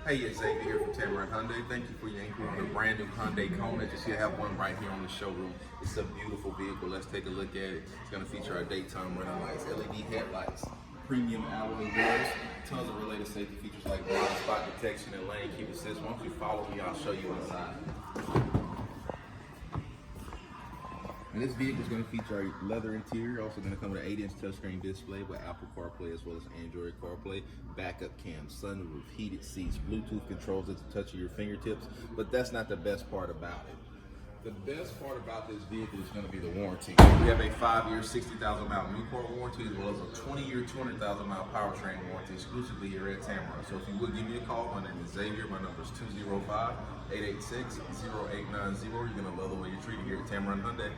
Hey, it's Xavier here from Tameron Hyundai. Thank you for your inquiry on the brand new Hyundai Kona. Just here, have one right here on the showroom. It's a beautiful vehicle. Let's take a look at it. It's going to feature our daytime running lights, LED headlights, premium alloy wheels, tons of related safety features like blind spot detection and lane keep assist. Once you follow me, I'll show you inside. And this vehicle is going to feature a leather interior, also going to come with an 8-inch touchscreen display with Apple CarPlay as well as Android CarPlay, backup cam, sunroof, heated seats, Bluetooth controls at the touch of your fingertips. But that's not the best part about it. The best part about this vehicle is going to be the warranty. We have a 5-year, 60,000-mile Newport warranty as well as a 20-year, 200,000-mile powertrain warranty exclusively here at Tameron. So if you would give me a call, my name is Xavier. My number is 205-886-0890. You're going to love the way you're treated here at Tameron Hyundai.